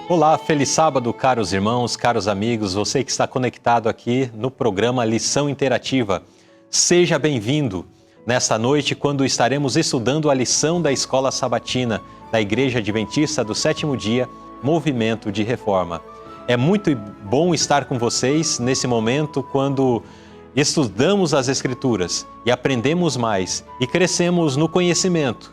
Olá, feliz sábado, caros irmãos, caros amigos, você que está conectado aqui no programa Lição Interativa. Seja bem-vindo nesta noite, quando estaremos estudando a lição da Escola Sabatina da Igreja Adventista do Sétimo Dia, Movimento de Reforma. É muito bom estar com vocês nesse momento, quando estudamos as Escrituras e aprendemos mais e crescemos no conhecimento,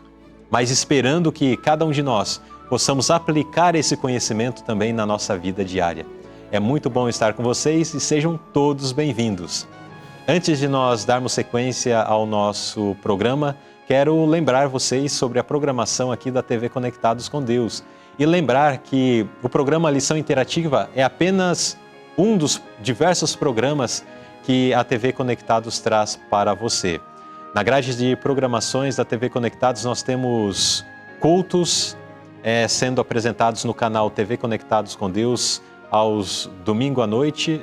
mas esperando que cada um de nós possamos aplicar esse conhecimento também na nossa vida diária. É muito bom estar com vocês e sejam todos bem-vindos. Antes de nós darmos sequência ao nosso programa, quero lembrar vocês sobre a programação aqui da TV Conectados com Deus e lembrar que o programa Lição Interativa é apenas um dos diversos programas que a TV Conectados traz para você. Na grade de programações da TV Conectados nós temos cultos sendo apresentados no canal TV Conectados com Deus aos domingo à noite,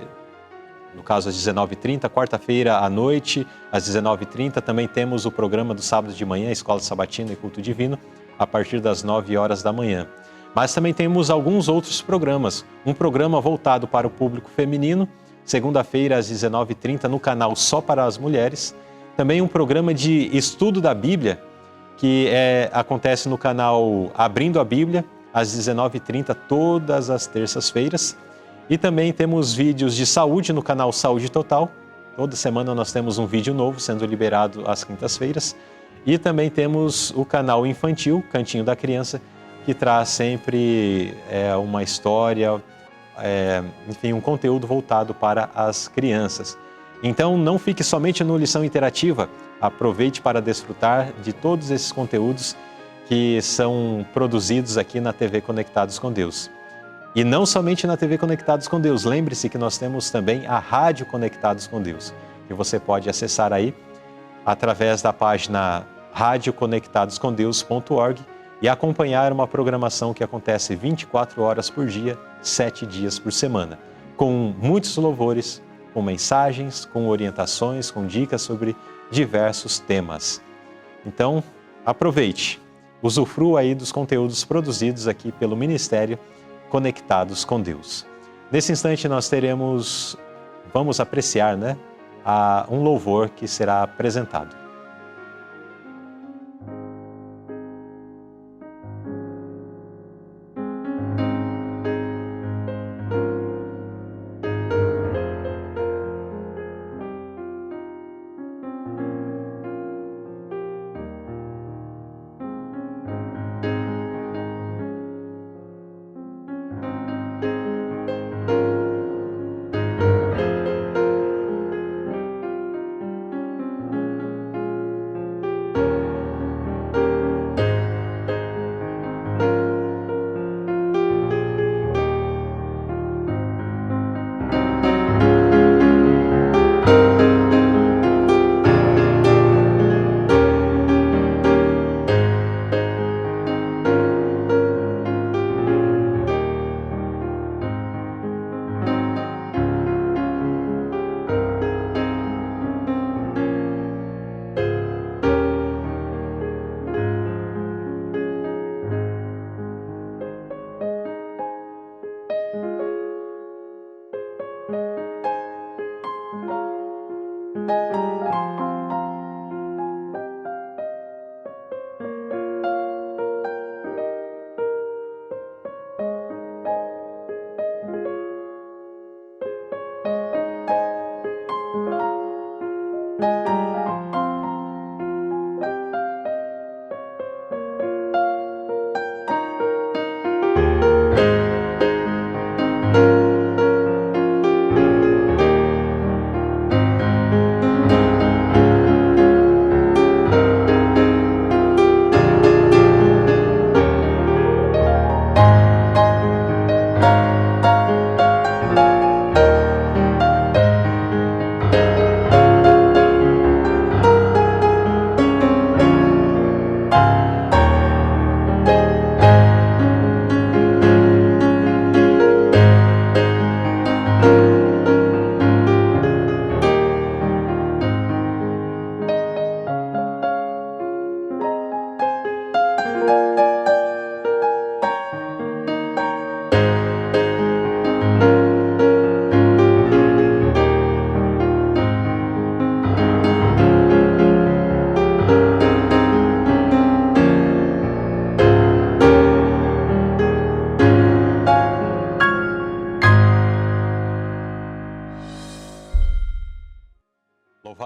no caso às 19h30, quarta-feira à noite às 19h30. Também temos o programa do sábado de manhã, Escola Sabatina e Culto Divino, a partir das 9 horas da manhã. Mas também temos alguns outros programas. Um programa voltado para o público feminino, segunda-feira às 19h30 no canal Só para as Mulheres. Também um programa de estudo da Bíblia, que acontece no canal Abrindo a Bíblia, às 19h30, todas as terças-feiras. E também temos vídeos de saúde no canal Saúde Total. Toda semana nós temos um vídeo novo sendo liberado às quintas-feiras. E também temos o canal infantil, Cantinho da Criança, que traz sempre uma história, enfim, um conteúdo voltado para as crianças. Então, não fique somente no Lição Interativa, aproveite para desfrutar de todos esses conteúdos que são produzidos aqui na TV Conectados com Deus. E não somente na TV Conectados com Deus, lembre-se que nós temos também a Rádio Conectados com Deus, que você pode acessar aí através da página radioconectadoscomdeus.org e acompanhar uma programação que acontece 24 horas por dia, 7 dias por semana, com muitos louvores, com mensagens, com orientações, com dicas sobre diversos temas. Então, aproveite, usufrua aí dos conteúdos produzidos aqui pelo Ministério Conectados com Deus. Nesse instante nós vamos apreciar, um louvor que será apresentado.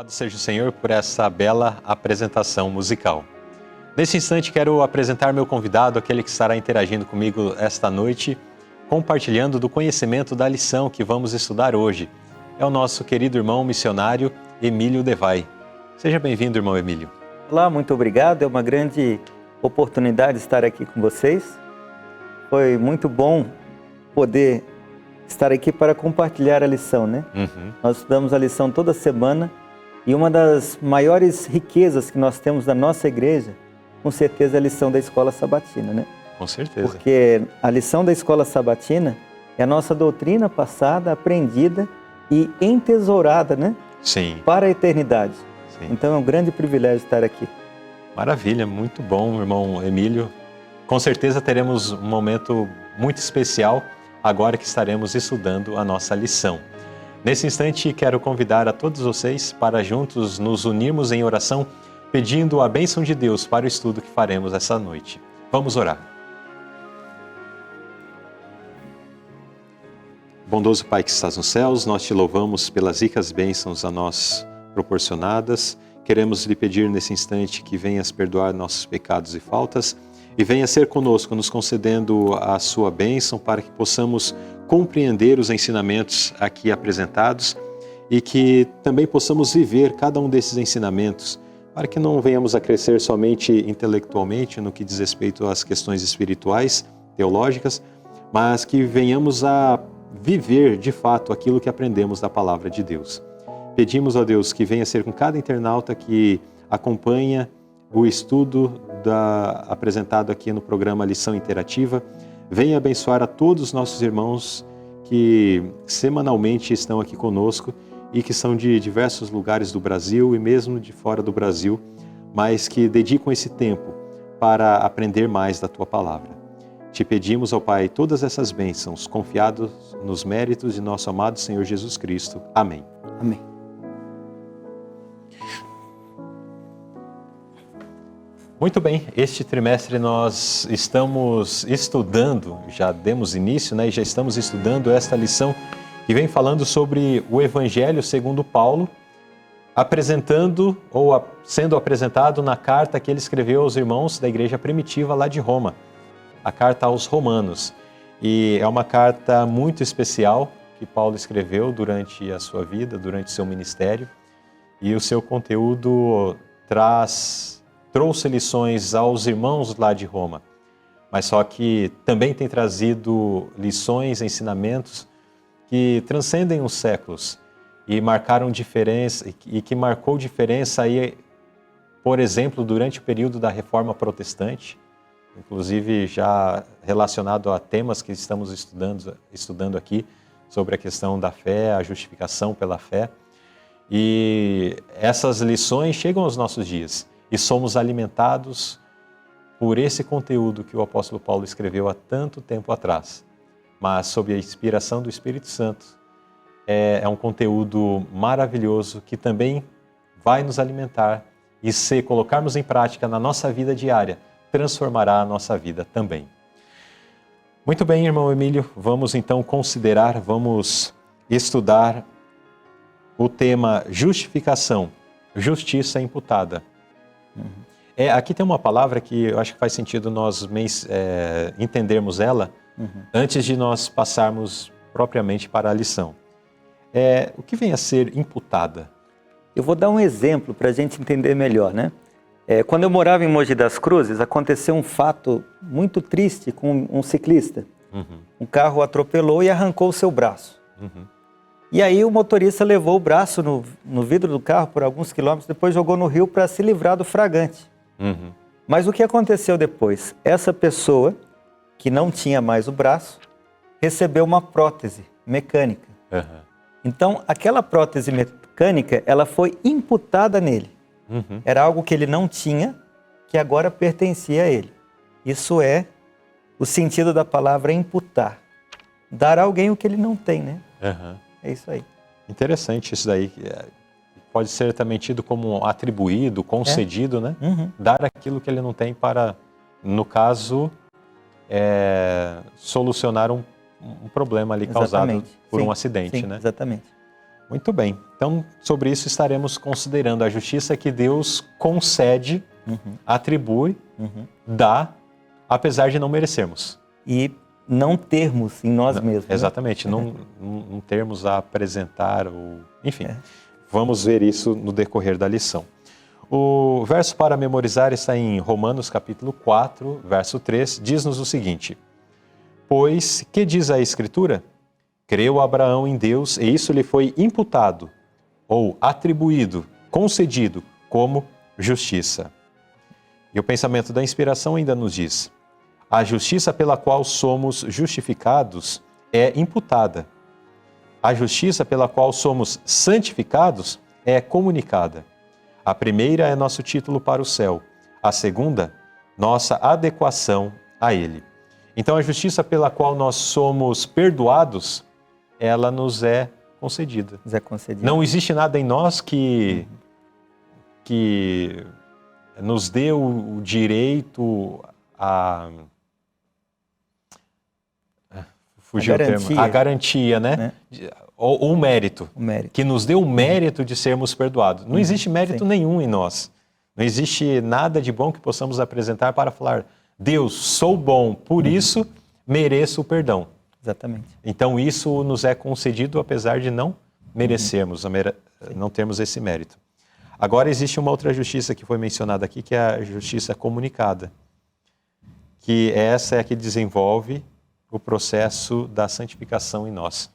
Louvado seja o Senhor por essa bela apresentação musical. Nesse instante quero apresentar meu convidado, aquele que estará interagindo comigo esta noite, compartilhando do conhecimento da lição que vamos estudar hoje. É o nosso querido irmão missionário Emílio Devay. Seja bem-vindo, irmão Emílio. Olá, muito obrigado. É uma grande oportunidade estar aqui com vocês. Foi muito bom poder estar aqui para compartilhar a lição, né? Nós estudamos a lição toda semana e uma das maiores riquezas que nós temos na nossa igreja, com certeza, é a lição da escola sabatina, né? Com certeza. Porque a lição da escola sabatina é a nossa doutrina passada, aprendida e entesourada, né? Sim. Para a eternidade. Sim. Então é um grande privilégio estar aqui. Maravilha, muito bom, irmão Emílio. Com certeza teremos um momento muito especial agora que estaremos estudando a nossa lição. Nesse instante, quero convidar a todos vocês para juntos nos unirmos em oração, pedindo a bênção de Deus para o estudo que faremos essa noite. Vamos orar. Bondoso Pai que estás nos céus, nós te louvamos pelas ricas bênçãos a nós proporcionadas. Queremos lhe pedir nesse instante que venhas perdoar nossos pecados e faltas e venha ser conosco, nos concedendo a sua bênção para que possamos compreender os ensinamentos aqui apresentados e que também possamos viver cada um desses ensinamentos, para que não venhamos a crescer somente intelectualmente no que diz respeito às questões espirituais, teológicas, mas que venhamos a viver de fato aquilo que aprendemos da palavra de Deus. Pedimos a Deus que venha ser com cada internauta que acompanha o estudo apresentado aqui no programa Lição Interativa. Venha abençoar a todos os nossos irmãos que semanalmente estão aqui conosco e que são de diversos lugares do Brasil e mesmo de fora do Brasil, mas que dedicam esse tempo para aprender mais da Tua Palavra. Te pedimos, ó Pai, todas essas bênçãos, confiados nos méritos de nosso amado Senhor Jesus Cristo. Amém. Amém. Muito bem, este trimestre nós estamos estudando, já demos início, né, e já estamos estudando esta lição que vem falando sobre o Evangelho segundo Paulo, apresentando ou sendo apresentado na carta que ele escreveu aos irmãos da igreja primitiva lá de Roma, a carta aos Romanos. E é uma carta muito especial que Paulo escreveu durante a sua vida, durante o seu ministério, e o seu conteúdo trouxe lições aos irmãos lá de Roma, mas só que também tem trazido lições, ensinamentos que transcendem os séculos e marcaram diferença, e que marcou diferença aí, por exemplo, durante o período da Reforma Protestante, inclusive já relacionado a temas que estamos estudando aqui, sobre a questão da fé, a justificação pela fé. E essas lições chegam aos nossos dias e somos alimentados por esse conteúdo que o apóstolo Paulo escreveu há tanto tempo atrás, mas sob a inspiração do Espírito Santo. É um conteúdo maravilhoso que também vai nos alimentar e, se colocarmos em prática na nossa vida diária, transformará a nossa vida também. Muito bem, irmão Emílio, vamos então vamos estudar o tema justificação, justiça imputada. Aqui tem uma palavra que eu acho que faz sentido nós entendermos ela antes de nós passarmos propriamente para a lição. O que vem a ser imputada? Eu vou dar um exemplo para a gente entender melhor, né? Quando eu morava em Mogi das Cruzes, aconteceu um fato muito triste com um ciclista. Um carro atropelou e arrancou o seu braço. E aí o motorista levou o braço no vidro do carro por alguns quilômetros, depois jogou no rio para se livrar do fragante. Mas o que aconteceu depois? Essa pessoa, que não tinha mais o braço, recebeu uma prótese mecânica. Então, aquela prótese mecânica, ela foi imputada nele. Era algo que ele não tinha, que agora pertencia a ele. Isso é o sentido da palavra imputar. Dar a alguém o que ele não tem, né? É isso aí. Interessante isso daí. Pode ser também tido como atribuído, concedido, né? Dar aquilo que ele não tem para, no caso, solucionar um problema ali causado por um acidente, sim, né? Exatamente. Muito bem. Então, sobre isso estaremos considerando a justiça que Deus concede, atribui, dá, apesar de não merecermos. E não termos em nós mesmos. Exatamente, não termos a apresentar, enfim. Vamos ver isso no decorrer da lição. O verso para memorizar está em Romanos capítulo 4, verso 3, diz-nos o seguinte: Pois, que diz a Escritura? Creu Abraão em Deus e isso lhe foi imputado, ou atribuído, concedido, como justiça. E o pensamento da inspiração ainda nos diz: a justiça pela qual somos justificados é imputada. A justiça pela qual somos santificados é comunicada. A primeira é nosso título para o céu, a segunda, nossa adequação a ele. Então, a justiça pela qual nós somos perdoados, ela nos é concedida. Não existe nada em nós que nos dê o direito a... Fugiu o termo. A garantia, né? Ou o mérito. Que nos dê o mérito de sermos perdoados. Não existe mérito nenhum em nós. Não existe nada de bom que possamos apresentar para falar: Deus, sou bom, por isso mereço o perdão. Exatamente. Então isso nos é concedido apesar de não merecermos, não termos esse mérito. Agora existe uma outra justiça que foi mencionada aqui, que é a justiça comunicada. Que essa é a que desenvolve o processo da santificação em nós,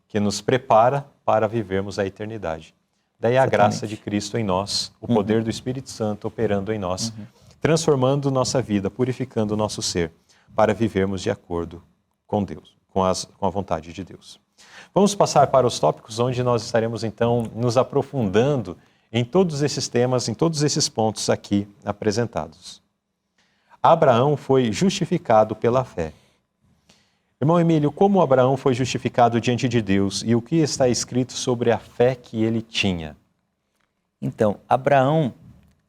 que nos prepara para vivermos a eternidade. Daí a graça de Cristo em nós, o poder do Espírito Santo operando em nós, transformando nossa vida, purificando o nosso ser, para vivermos de acordo com Deus, com a vontade de Deus. Vamos passar para os tópicos onde nós estaremos então nos aprofundando em todos esses temas, em todos esses pontos aqui apresentados. Abraão foi justificado pela fé. Irmão Emílio, como Abraão foi justificado diante de Deus e o que está escrito sobre a fé que ele tinha? Então, Abraão,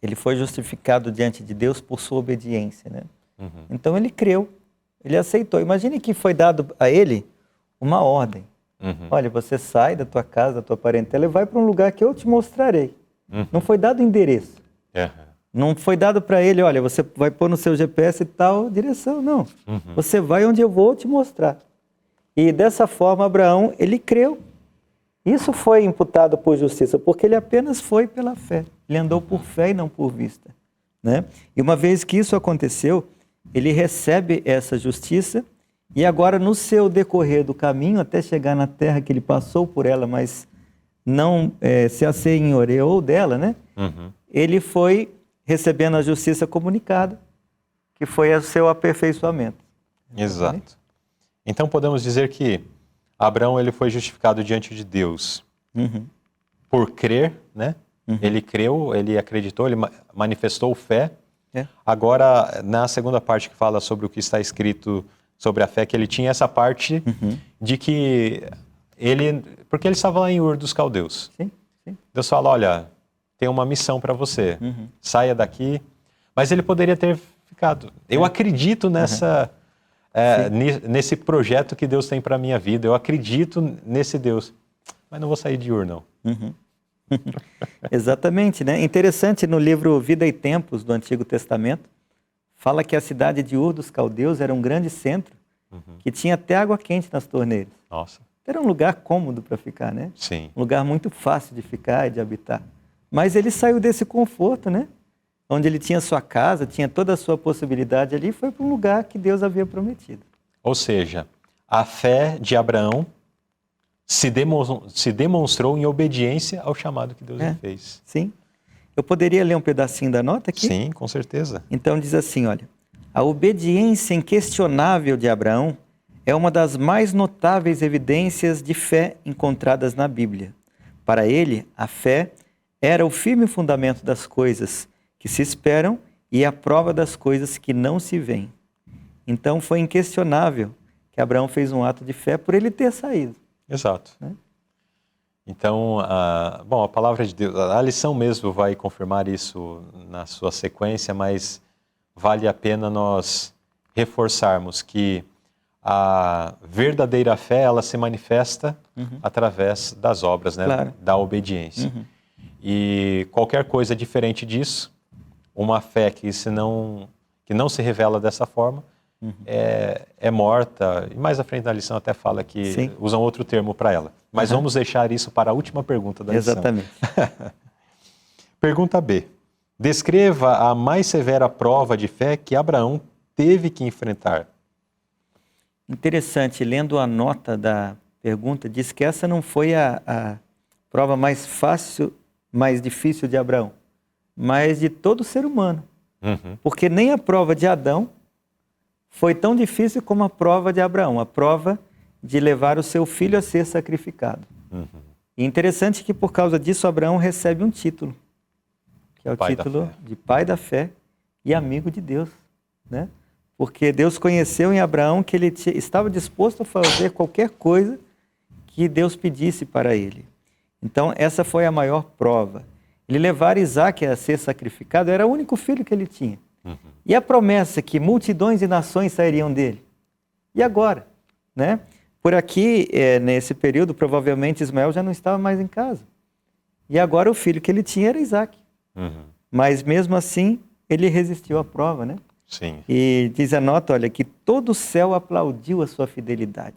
ele foi justificado diante de Deus por sua obediência, né? Então ele creu, ele aceitou. Imagine que foi dado a ele uma ordem. Olha, você sai da tua casa, da tua parentela e vai para um lugar que eu te mostrarei. Não foi dado endereço. Não foi dado para ele, olha, você vai pôr no seu GPS e tal direção, não. Você vai onde eu vou te mostrar. E dessa forma, Abraão, ele creu. Isso foi imputado por justiça, porque ele apenas foi pela fé. Ele andou por fé e não por vista, né? E uma vez que isso aconteceu, ele recebe essa justiça e agora no seu decorrer do caminho, até chegar na terra que ele passou por ela, mas não se assenhoreou dela, né? Ele foi recebendo a justiça comunicada, que foi o seu aperfeiçoamento. Exato. Então podemos dizer que Abraão ele foi justificado diante de Deus por crer, né? Ele creu, ele acreditou, ele manifestou fé. Agora, na segunda parte que fala sobre o que está escrito sobre a fé que ele tinha, essa parte de que ele... Porque ele estava lá em Ur dos Caldeus. Deus fala, olha, tem uma missão para você, saia daqui. Mas ele poderia ter ficado. Eu acredito nesse projeto que Deus tem para a minha vida, eu acredito nesse Deus, mas não vou sair de Ur, não. Exatamente, né? Interessante, no livro Vida e Tempos do Antigo Testamento, fala que a cidade de Ur dos Caldeus era um grande centro, que tinha até água quente nas torneiras. Nossa. Era um lugar cômodo para ficar, né? Sim. Um lugar muito fácil de ficar e de habitar. Mas ele saiu desse conforto, né? Onde ele tinha sua casa, tinha toda a sua possibilidade ali, e foi para um lugar que Deus havia prometido. Ou seja, a fé de Abraão se demonstrou em obediência ao chamado que Deus lhe fez. Sim. Eu poderia ler um pedacinho da nota aqui? Sim, com certeza. Então diz assim, olha, a obediência inquestionável de Abraão é uma das mais notáveis evidências de fé encontradas na Bíblia. Para ele, a fé era o firme fundamento das coisas que se esperam e a prova das coisas que não se veem. Então foi inquestionável que Abraão fez um ato de fé por ele ter saído. Exato. Né? Então, a palavra de Deus, a lição mesmo vai confirmar isso na sua sequência, mas vale a pena nós reforçarmos que a verdadeira fé, ela se manifesta através das obras, né? Claro. Da obediência. E qualquer coisa diferente disso, uma fé que não se revela dessa forma, é morta. E mais à frente na lição até fala que Sim. usam outro termo para ela. Mas vamos deixar isso para a última pergunta da lição. Exatamente. Pergunta B. Descreva a mais severa prova de fé que Abraão teve que enfrentar. Interessante, lendo a nota da pergunta, diz que essa não foi a prova mais fácil, mais difícil de Abraão, mas de todo ser humano. Porque nem a prova de Adão foi tão difícil como a prova de Abraão, a prova de levar o seu filho a ser sacrificado. E interessante que por causa disso Abraão recebe um título, que é o título de pai da fé e amigo de Deus, né? Porque Deus conheceu em Abraão que ele estava disposto a fazer qualquer coisa que Deus pedisse para ele. Então essa foi a maior prova. Ele levar Isaac a ser sacrificado era o único filho que ele tinha. E a promessa que multidões de nações sairiam dele. E agora, né? Por aqui, nesse período, provavelmente Ismael já não estava mais em casa. E agora o filho que ele tinha era Isaac. Mas mesmo assim, ele resistiu à prova, né? Sim. E diz a nota, olha, que todo o céu aplaudiu a sua fidelidade.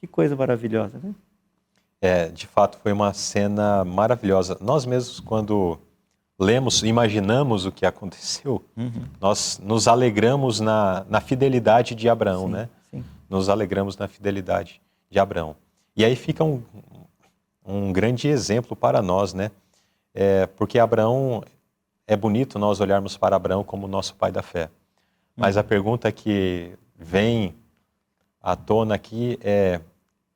Que coisa maravilhosa, né? De fato, foi uma cena maravilhosa. Nós mesmos, quando lemos, imaginamos o que aconteceu, nós nos alegramos na fidelidade de Abraão, Sim, né? sim. Nos alegramos na fidelidade de Abraão. E aí fica um grande exemplo para nós, né? Porque Abraão, é bonito nós olharmos para Abraão como nosso pai da fé. Mas a pergunta que vem à tona aqui é: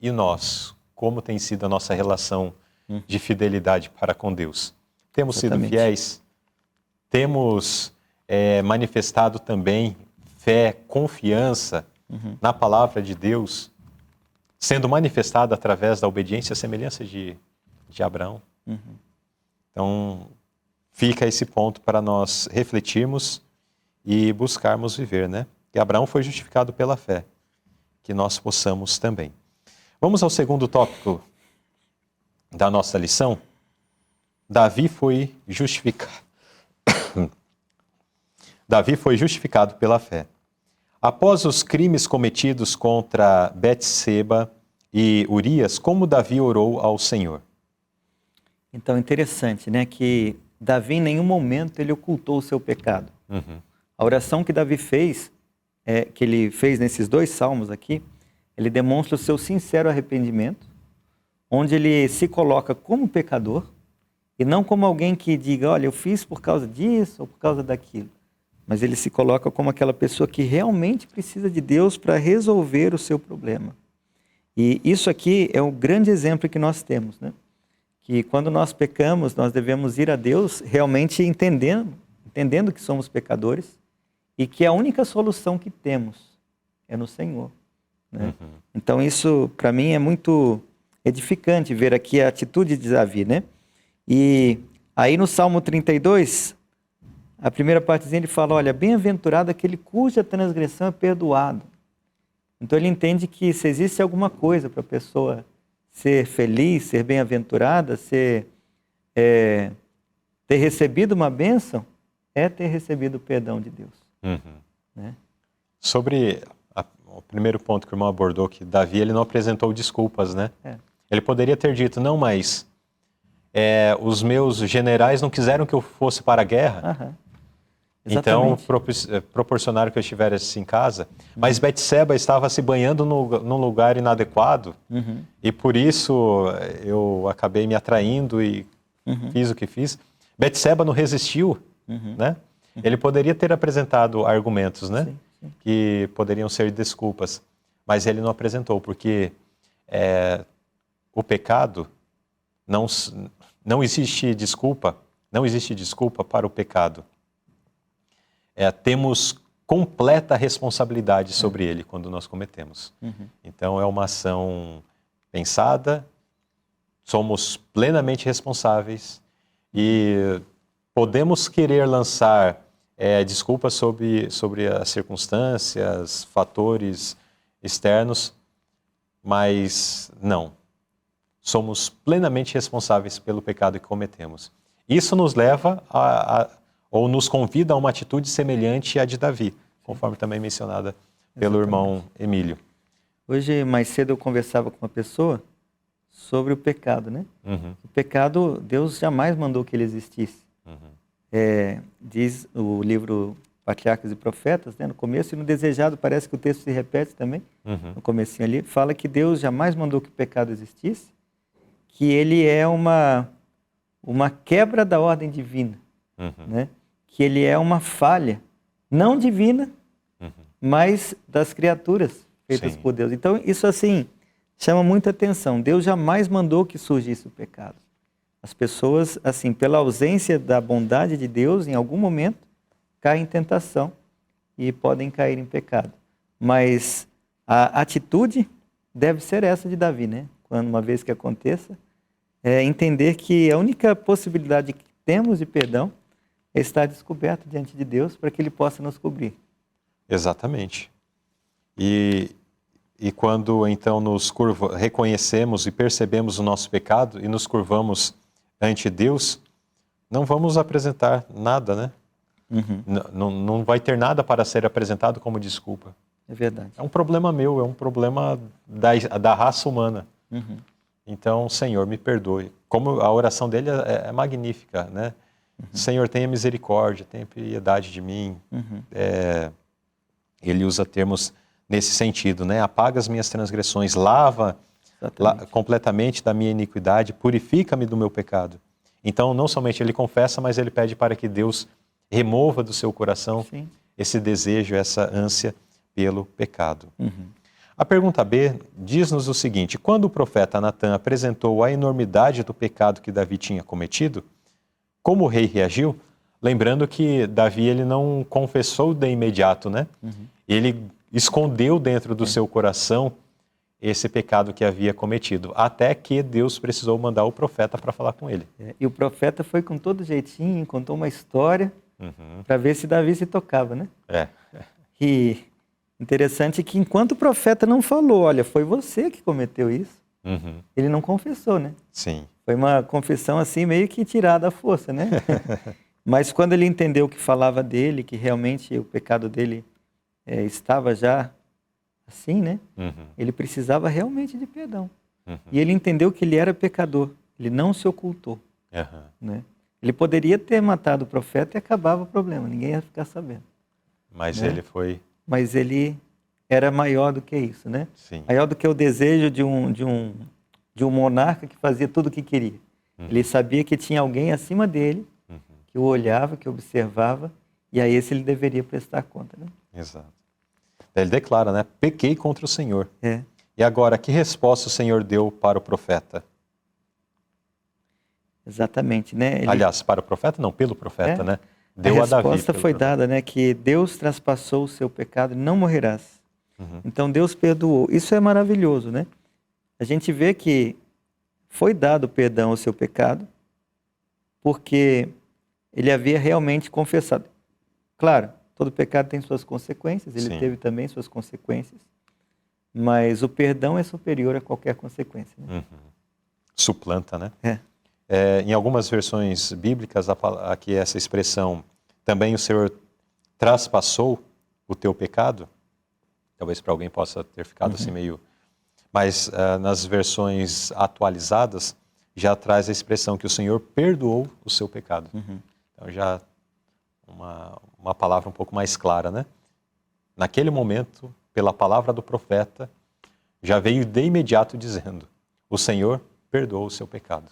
e nós? Como tem sido a nossa relação de fidelidade para com Deus? Temos sido fiéis? Temos manifestado também fé, confiança na palavra de Deus, sendo manifestada através da obediência à semelhança de Abraão? Então, fica esse ponto para nós refletirmos e buscarmos viver, né? Que Abraão foi justificado pela fé, que nós possamos também. Vamos ao segundo tópico da nossa lição. Davi foi justificado. Davi foi justificado pela fé. Após os crimes cometidos contra Betseba e Urias, como Davi orou ao Senhor? Então, interessante, né? Que Davi em nenhum momento ele ocultou o seu pecado. A oração que Davi fez, que ele fez nesses 2 salmos aqui, ele demonstra o seu sincero arrependimento, onde ele se coloca como pecador e não como alguém que diga, olha, eu fiz por causa disso ou por causa daquilo. Mas ele se coloca como aquela pessoa que realmente precisa de Deus para resolver o seu problema. E isso aqui é um grande exemplo que nós temos, né? Que quando nós pecamos, nós devemos ir a Deus realmente entendendo que somos pecadores e que a única solução que temos é no Senhor, né? Então isso, para mim, é muito edificante ver aqui a atitude de Davi, né? E aí no Salmo 32, a primeira partezinha ele fala, olha, bem-aventurado aquele cuja transgressão é perdoado. Então ele entende que se existe alguma coisa para a pessoa ser feliz, ser bem-aventurada, ter recebido uma bênção, é ter recebido o perdão de Deus. Né? Sobre o primeiro ponto que o irmão abordou, que Davi ele não apresentou desculpas, né? Ele poderia ter dito, não, mas os meus generais não quiseram que eu fosse para a guerra, então proporcionaram que eu estivesse em casa, mas Betseba estava se banhando num lugar inadequado, e por isso eu acabei me atraindo e fiz o que fiz. Betseba não resistiu, né? Ele poderia ter apresentado argumentos, né? Sim. Que poderiam ser desculpas, mas ele não apresentou, porque o pecado, não existe desculpa para o pecado. Temos completa responsabilidade sobre ele quando nós cometemos. Então é uma ação pensada, somos plenamente responsáveis e podemos querer lançar desculpas sobre as circunstâncias, fatores externos, mas não. Somos plenamente responsáveis pelo pecado que cometemos. Isso nos leva ou nos convida a uma atitude semelhante à de Davi, conforme também mencionada pelo irmão Emílio. Hoje, mais cedo, eu conversava com uma pessoa sobre o pecado, né? O pecado, Deus jamais mandou que ele existisse. Diz o livro Patriarcas e Profetas, né, no começo, e no Desejado parece que o texto se repete também, no comecinho ali, fala que Deus jamais mandou que o pecado existisse, que ele é uma quebra da ordem divina, né? Que ele é uma falha, não divina, mas das criaturas feitas por Deus. Então, isso assim, chama muita atenção. Deus jamais mandou que surgisse o pecado. As pessoas, assim, pela ausência da bondade de Deus, em algum momento, caem em tentação e podem cair em pecado. Mas a atitude deve ser essa de Davi, né? Quando, uma vez que aconteça, é entender que a única possibilidade que temos de perdão é estar descoberto diante de Deus para que Ele possa nos cobrir. Exatamente. E quando então reconhecemos e percebemos o nosso pecado e nos curvamos ante Deus, não vamos apresentar nada, né? Não vai ter nada para ser apresentado como desculpa. É verdade. É um problema meu, é um problema da raça humana. Então, Senhor, me perdoe. Como a oração dele é magnífica, né? Senhor, tenha misericórdia, tenha piedade de mim. Ele usa termos nesse sentido, né? Apaga as minhas transgressões, lava completamente da minha iniquidade, purifica-me do meu pecado. Então, não somente ele confessa, mas ele pede para que Deus remova do seu coração esse desejo, essa ânsia pelo pecado. A pergunta B diz-nos o seguinte: quando o profeta Natan apresentou a enormidade do pecado que Davi tinha cometido, como o rei reagiu? Lembrando que Davi ele não confessou de imediato, né? Ele escondeu dentro do seu coração esse pecado que havia cometido, até que Deus precisou mandar o profeta para falar com ele. E o profeta foi com todo jeitinho, contou uma história para ver se Davi se tocava, né? E interessante que enquanto o profeta não falou, olha, foi você que cometeu isso, ele não confessou, né? Sim. Foi uma confissão assim meio que tirada à força, né? Mas quando ele entendeu que falava dele, que realmente o pecado dele estava já assim, né? Ele precisava realmente de perdão. E ele entendeu que ele era pecador, ele não se ocultou, né? Ele poderia ter matado o profeta e acabava o problema, ninguém ia ficar sabendo. Mas né? ele foi... Mas ele era maior do que isso, né? Sim. Maior do que o desejo de um monarca que fazia tudo o que queria. Ele sabia que tinha alguém acima dele, que o olhava, que observava, e a esse ele deveria prestar conta, né? Exato. Ele declara, né? Pequei contra o Senhor. É. E agora, que resposta o Senhor deu para o profeta? Exatamente, né? Aliás, para o profeta não, pelo profeta, né? Deu a Davi. A resposta foi dada, né? Que Deus traspassou o seu pecado e não morrerás. Então Deus perdoou. Isso é maravilhoso, né? A gente vê que foi dado perdão ao seu pecado porque ele havia realmente confessado. Claro, todo pecado tem suas consequências, ele teve também suas consequências, mas o perdão é superior a qualquer consequência. Né? Suplanta, né? Em algumas versões bíblicas, aqui essa expressão, também o Senhor traspassou o teu pecado, talvez para alguém possa ter ficado assim meio... Mas nas versões atualizadas, já traz a expressão que o Senhor perdoou o seu pecado. Então já uma palavra um pouco mais clara, né? Naquele momento, pela palavra do profeta, já veio de imediato dizendo, o Senhor perdoou o seu pecado.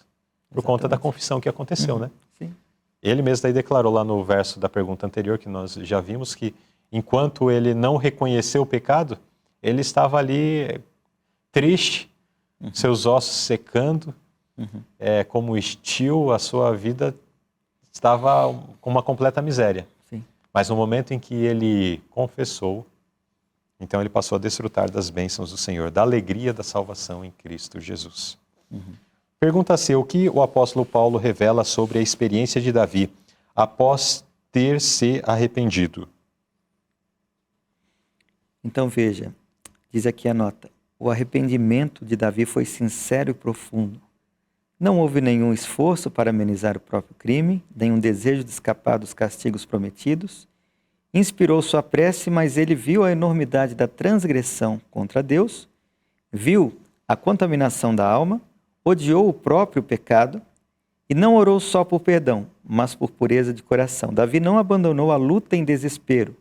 Por conta da confissão que aconteceu, né? Sim. Ele mesmo daí declarou lá no verso da pergunta anterior, que nós já vimos, que enquanto ele não reconheceu o pecado, ele estava ali triste, seus ossos secando, como estio, a sua vida estava com uma completa miséria. Sim. Mas no momento em que ele confessou, então ele passou a desfrutar das bênçãos do Senhor, da alegria da salvação em Cristo Jesus. Pergunta-se o que o apóstolo Paulo revela sobre a experiência de Davi após ter se arrependido. Então veja, diz aqui a nota, o arrependimento de Davi foi sincero e profundo. Não houve nenhum esforço para amenizar o próprio crime, nenhum desejo de escapar dos castigos prometidos. Inspirou sua prece, mas ele viu a enormidade da transgressão contra Deus, viu a contaminação da alma, odiou o próprio pecado e não orou só por perdão, mas por pureza de coração. Davi não abandonou a luta em desespero,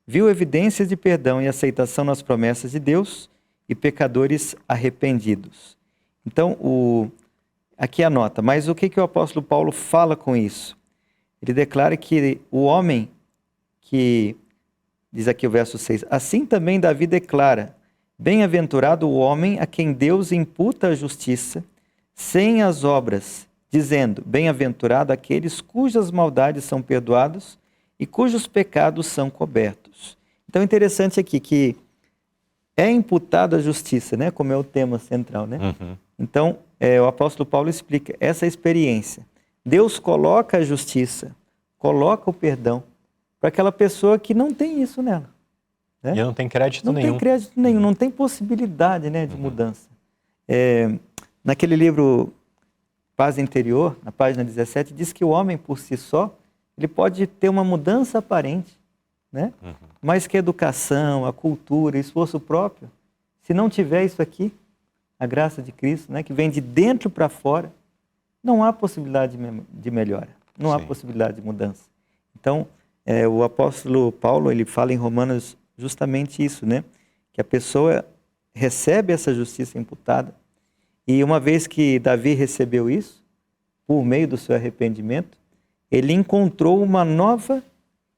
viu evidências de perdão e aceitação nas promessas de Deus e pecadores arrependidos. Então, aqui a nota, mas o que o apóstolo Paulo fala com isso? Ele declara que o homem que, diz aqui o verso 6, assim também Davi declara, bem-aventurado o homem a quem Deus imputa a justiça, sem as obras, dizendo, bem-aventurado aqueles cujas maldades são perdoadas e cujos pecados são cobertos. Então é interessante aqui que é imputado a justiça, né? Como é o tema central, né? Uhum. Então, o apóstolo Paulo explica essa experiência. Deus coloca a justiça, coloca o perdão para aquela pessoa que não tem isso nela. Né? E não tem crédito nenhum. Não tem crédito nenhum, não tem possibilidade, né, de mudança. Naquele livro Paz Interior, na página 17, diz que o homem por si só, ele pode ter uma mudança aparente, né? Mas que a educação, a cultura, esforço próprio, se não tiver isso aqui, a graça de Cristo, né, que vem de dentro para fora, não há possibilidade de melhora, não há possibilidade de mudança. Então, o apóstolo Paulo, ele fala em Romanos justamente isso, né? Que a pessoa recebe essa justiça imputada e uma vez que Davi recebeu isso, por meio do seu arrependimento, ele encontrou uma nova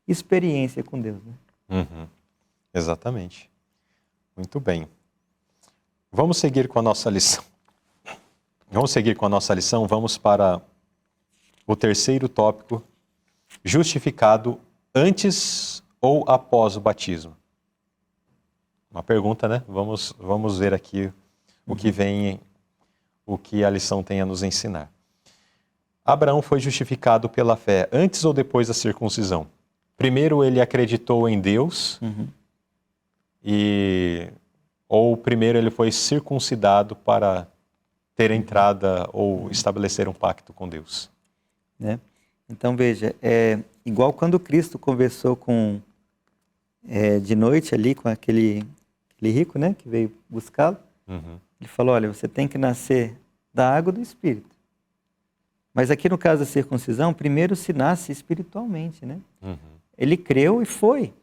experiência com Deus. Né? Uhum. Exatamente. Muito bem. Vamos seguir com a nossa lição. Vamos para o terceiro tópico, justificado antes ou após o batismo. Uma pergunta, né? Vamos ver aqui o que a lição tem a nos ensinar. Abraão foi justificado pela fé antes ou depois da circuncisão? Primeiro ele acreditou em Deus, ou primeiro ele foi circuncidado para ter entrada ou estabelecer um pacto com Deus? Né? Então veja, igual quando Cristo conversou de noite ali com aquele rico, né, que veio buscá-lo, ele falou, olha, você tem que nascer da água do Espírito. Mas aqui no caso da circuncisão, primeiro se nasce espiritualmente, né? Ele creu e foi.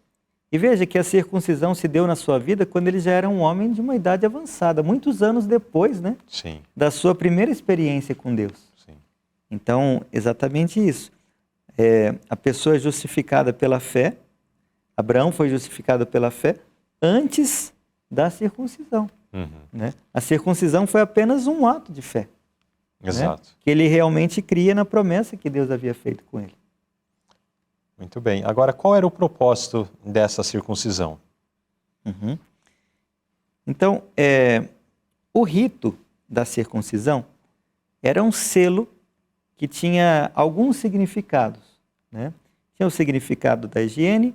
E veja que a circuncisão se deu na sua vida quando ele já era um homem de uma idade avançada, muitos anos depois, né? Sim. Da sua primeira experiência com Deus. Sim. Então, exatamente isso. A pessoa é justificada pela fé, Abraão foi justificado pela fé antes da circuncisão. Né? A circuncisão foi apenas um ato de fé. Exato. Né? Que ele realmente cria na promessa que Deus havia feito com ele. Muito bem. Agora, qual era o propósito dessa circuncisão? Então, o rito da circuncisão era um selo que tinha alguns significados. Né? Tinha o significado da higiene,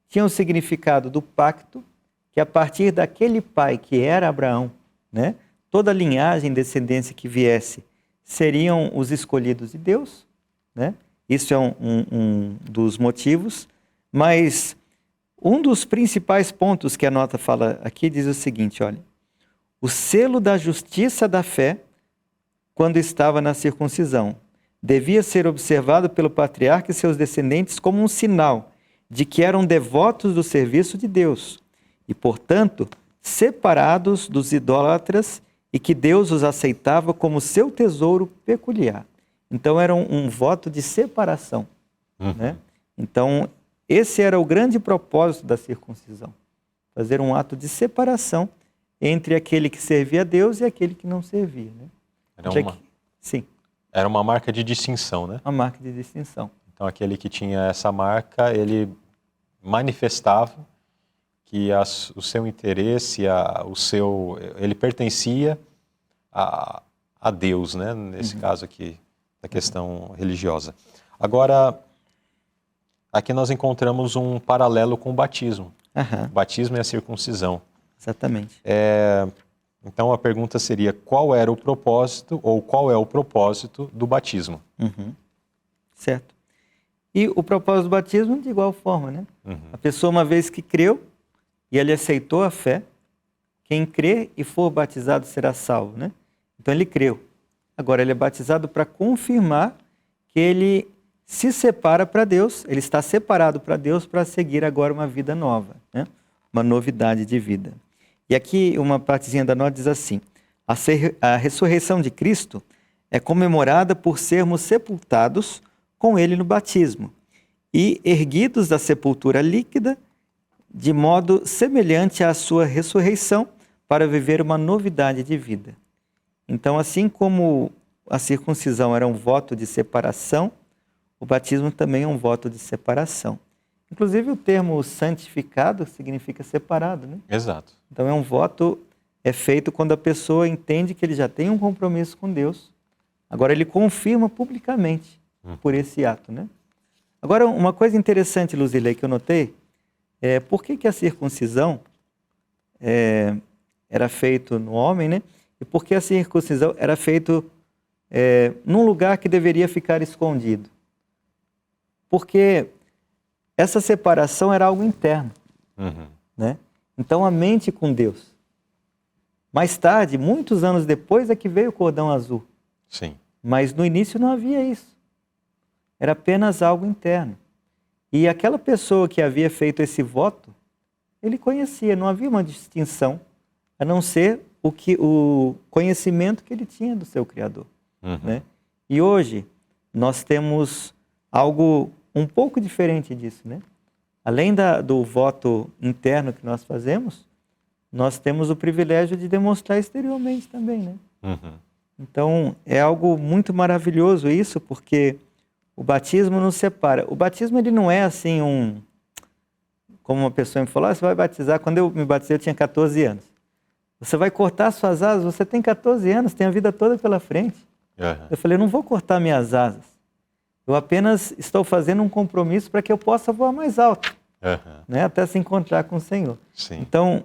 tinha o significado do pacto, que a partir daquele pai que era Abraão, né, toda a linhagem e descendência que viesse seriam os escolhidos de Deus, né? Isso é um dos motivos, mas um dos principais pontos que a nota fala aqui diz o seguinte, olha, o selo da justiça da fé, quando estava na circuncisão, devia ser observado pelo patriarca e seus descendentes como um sinal de que eram devotos do serviço de Deus e, portanto, separados dos idólatras e que Deus os aceitava como seu tesouro peculiar. Então era um voto de separação. Né? Então esse era o grande propósito da circuncisão. Fazer um ato de separação entre aquele que servia a Deus e aquele que não servia. Né? Era uma marca de distinção, né? Uma marca de distinção. Então aquele que tinha essa marca, ele manifestava que o seu interesse, ele pertencia a Deus, né? Nesse caso aqui, da questão religiosa. Agora, aqui nós encontramos um paralelo com o batismo. O batismo é a circuncisão. Exatamente. Então a pergunta seria, qual era o propósito ou qual é o propósito do batismo? Certo. E o propósito do batismo de igual forma, né? A pessoa, uma vez que creu e ele aceitou a fé, quem crê e for batizado será salvo, né? Então ele creu. Agora ele é batizado para confirmar que ele se separa para Deus, ele está separado para Deus para seguir agora uma vida nova, né? Uma novidade de vida. E aqui uma partezinha da nota diz assim: a ressurreição de Cristo é comemorada por sermos sepultados com ele no batismo e erguidos da sepultura líquida de modo semelhante à sua ressurreição para viver uma novidade de vida. Então, assim como a circuncisão era um voto de separação, o batismo também é um voto de separação. Inclusive o termo santificado significa separado, né? Exato. Então é um voto, é feito quando a pessoa entende que ele já tem um compromisso com Deus. Agora ele confirma publicamente por esse ato, né? Agora uma coisa interessante, Luzilei, que eu notei, é por que a circuncisão era feita no homem, né? E por que a circuncisão era feita num lugar que deveria ficar escondido? Porque essa separação era algo interno, né? Então a mente com Deus. Mais tarde, muitos anos depois, é que veio o cordão azul. Sim. Mas no início não havia isso. Era apenas algo interno. E aquela pessoa que havia feito esse voto, ele conhecia, não havia uma distinção, a não ser o conhecimento que ele tinha do seu Criador, né? E hoje nós temos algo um pouco diferente disso, né? Além do voto interno que nós fazemos, nós temos o privilégio de demonstrar exteriormente também, né? Então, é algo muito maravilhoso isso, porque o batismo nos separa. O batismo, ele não é assim como uma pessoa me falou, você vai batizar. Quando eu me batizei, eu tinha 14 anos. Você vai cortar suas asas, você tem 14 anos, tem a vida toda pela frente. Eu falei, eu não vou cortar minhas asas. Eu apenas estou fazendo um compromisso para que eu possa voar mais alto, né? Até se encontrar com o Senhor. Sim. Então,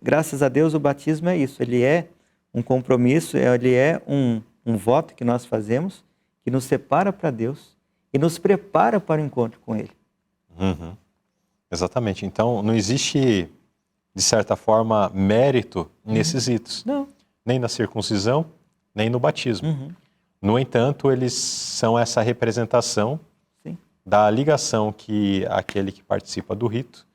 graças a Deus, o batismo é isso. Ele é um compromisso, ele é um voto que nós fazemos, que nos separa para Deus e nos prepara para o encontro com Ele. Exatamente. Então, não existe, de certa forma, mérito nesses ritos. Não. Nem na circuncisão, nem no batismo. No entanto, eles são essa representação da ligação que aquele que participa do rito,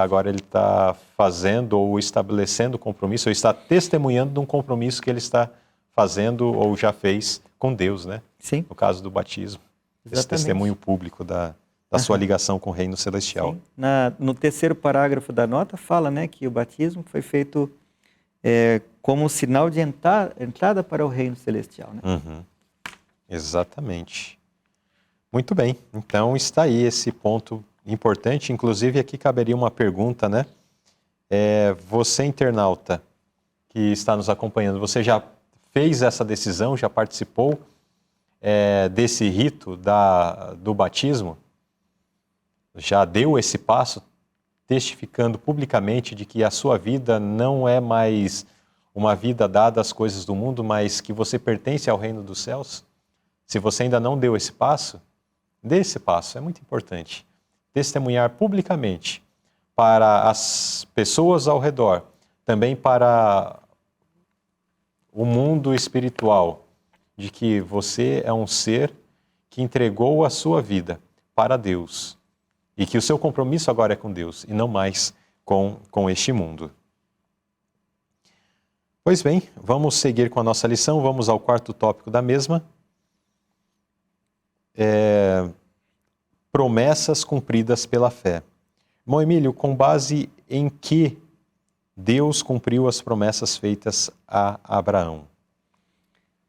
agora ele está fazendo ou estabelecendo compromisso, ou está testemunhando de um compromisso que ele está fazendo ou já fez com Deus, né? Sim. No caso do batismo. Esse Exatamente. testemunho público da sua ligação com o reino celestial. Sim. No terceiro parágrafo da nota fala, né, que o batismo foi feito como sinal de entrada para o reino celestial, né? Exatamente. Muito bem. Então está aí esse ponto importante. Inclusive aqui caberia uma pergunta, né? Você, internauta, que está nos acompanhando, você já fez essa decisão, já participou desse rito do batismo? Já deu esse passo, testificando publicamente de que a sua vida não é mais uma vida dada às coisas do mundo, mas que você pertence ao reino dos céus? Se você ainda não deu esse passo, dê esse passo, é muito importante. Testemunhar publicamente para as pessoas ao redor, também para o mundo espiritual, de que você é um ser que entregou a sua vida para Deus e que o seu compromisso agora é com Deus e não mais com este mundo. Pois bem, vamos seguir com a nossa lição, vamos ao quarto tópico da mesma. Promessas cumpridas pela fé. Irmão Emílio, com base em que Deus cumpriu as promessas feitas a Abraão?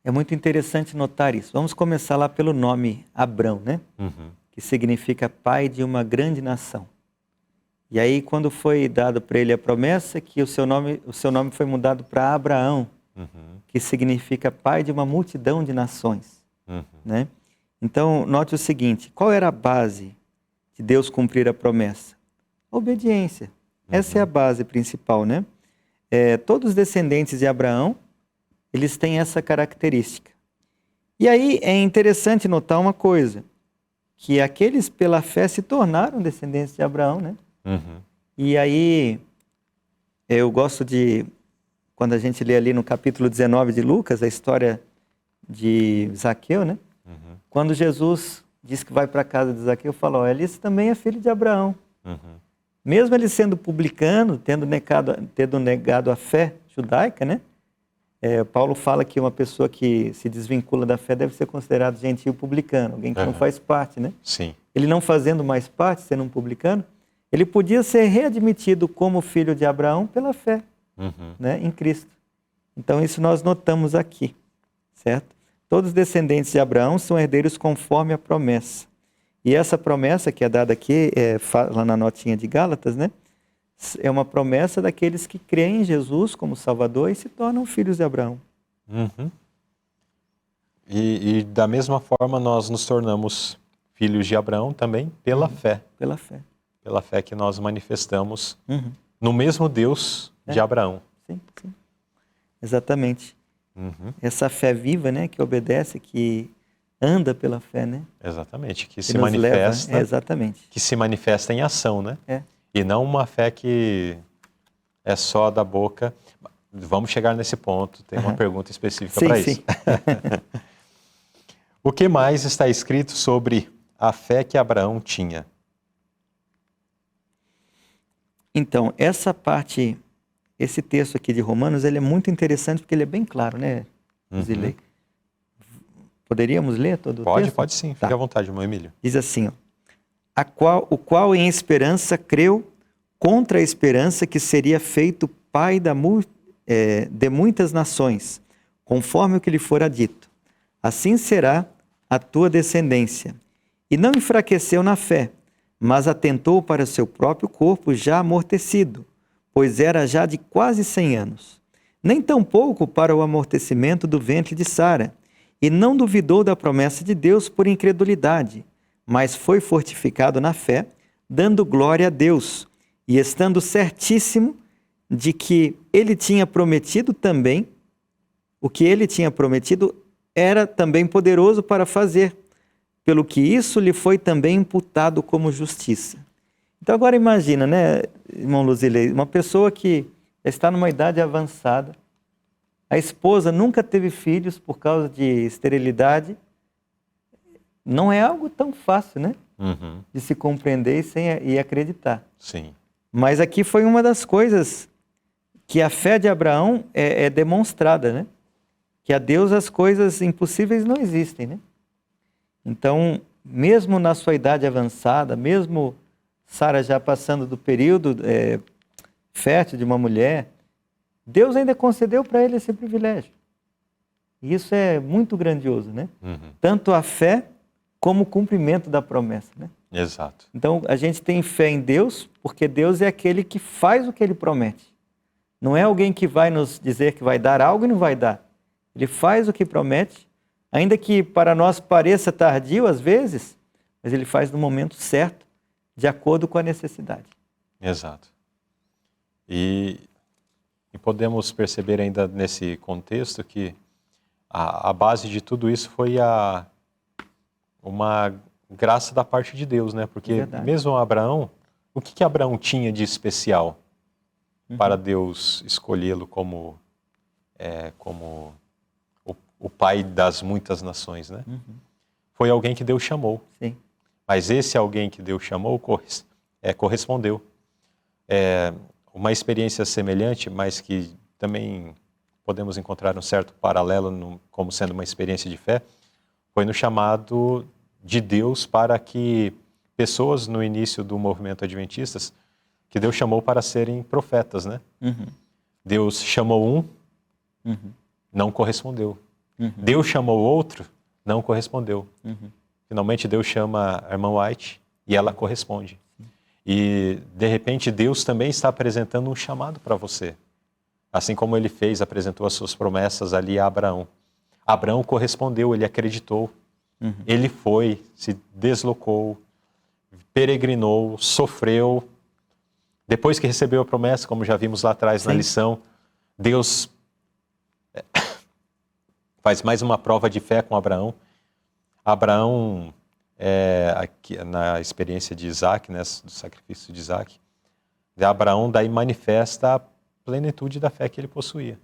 É muito interessante notar isso. Vamos começar lá pelo nome Abrão, né? Que significa pai de uma grande nação. E aí, quando foi dado para ele a promessa, que o seu nome foi mudado para Abraão, que significa pai de uma multidão de nações, né? Então, note o seguinte, qual era a base de Deus cumprir a promessa? A obediência. Essa é a base principal, né? Todos os descendentes de Abraão, eles têm essa característica. E aí é interessante notar uma coisa, que aqueles pela fé se tornaram descendentes de Abraão, né? Uhum. E aí eu gosto de, quando a gente lê ali no capítulo 19 de Lucas, a história de Zaqueu, né? Uhum. Quando Jesus diz que vai para a casa de Zaqueu, fala, olha, esse também é filho de Abraão. Uhum. Mesmo ele sendo publicano, tendo negado a fé judaica, né? Paulo fala que uma pessoa que se desvincula da fé deve ser considerado gentil publicano, alguém que não faz parte, né? Sim. Ele não fazendo mais parte, sendo um publicano, ele podia ser readmitido como filho de Abraão pela fé, né, em Cristo. Então isso nós notamos aqui, certo? Todos os descendentes de Abraão são herdeiros conforme a promessa. E essa promessa que é dada aqui, lá na notinha de Gálatas, né? É uma promessa daqueles que creem em Jesus como Salvador e se tornam filhos de Abraão. Uhum. E da mesma forma nós nos tornamos filhos de Abraão também pela fé. Pela fé. Pela fé que nós manifestamos no mesmo Deus de Abraão. Sim, sim. Exatamente. Essa fé viva, né, que obedece, que anda pela fé, né? Exatamente, que Que se nos manifesta, leva, exatamente. que se manifesta em ação, né? E não uma fé que é só da boca. Vamos chegar nesse ponto, tem uma pergunta específica para isso. O que mais está escrito sobre a fé que Abraão tinha? Então, essa parte, esse texto aqui de Romanos, ele é muito interessante porque ele é bem claro, né, Zilei? Poderíamos ler todo o texto? Pode sim, fique à vontade, meu Emílio. Diz assim, ó, o qual em esperança creu contra a esperança que seria feito pai de muitas nações, conforme o que lhe fora dito. Assim será a tua descendência. E não enfraqueceu na fé, mas atentou para o seu próprio corpo já amortecido, pois era já de quase 100 anos. Nem tampouco para o amortecimento do ventre de Sara, e não duvidou da promessa de Deus por incredulidade, mas foi fortificado na fé, dando glória a Deus, e estando certíssimo de que ele tinha prometido também, o que ele tinha prometido era também poderoso para fazer, pelo que isso lhe foi também imputado como justiça. Então agora imagina, né, irmão Luzilei, uma pessoa que está numa idade avançada, a esposa nunca teve filhos por causa de esterilidade, não é algo tão fácil, né, de se compreender e acreditar. Sim. Mas aqui foi uma das coisas que a fé de Abraão é demonstrada, né? Que a Deus as coisas impossíveis não existem, né? Então, mesmo na sua idade avançada, mesmo Sara já passando do período fértil de uma mulher, Deus ainda concedeu para ele esse privilégio. E isso é muito grandioso, né? Tanto a fé como o cumprimento da promessa, né? Exato. Então, a gente tem fé em Deus, porque Deus é aquele que faz o que Ele promete. Não é alguém que vai nos dizer que vai dar algo e não vai dar. Ele faz o que promete, ainda que para nós pareça tardio às vezes, mas Ele faz no momento certo, de acordo com a necessidade. Exato. E podemos perceber ainda nesse contexto que a base de tudo isso foi uma graça da parte de Deus, né? Porque mesmo Abraão, o que Abraão tinha de especial para Deus escolhê-lo como o pai das muitas nações, né? Foi alguém que Deus chamou. Sim. Mas esse alguém que Deus chamou correspondeu. Uma experiência semelhante, mas que também podemos encontrar um certo paralelo como sendo uma experiência de fé, foi no chamado de Deus para que pessoas no início do movimento adventistas, que Deus chamou para serem profetas, né? Deus chamou não correspondeu. Deus chamou outro, não correspondeu. Finalmente Deus chama a irmã White e ela corresponde. E de repente Deus também está apresentando um chamado para você. Assim como ele apresentou as suas promessas ali a Abraão. Abraão correspondeu, ele acreditou. Ele foi, se deslocou, peregrinou, sofreu, Depois que recebeu a promessa, como já vimos lá atrás na Sim. lição, Deus faz mais uma prova de fé com Abraão. Abraão, aqui, na experiência de Isaac, né, do sacrifício de Isaac, Abraão daí manifesta a plenitude da fé que ele possuía,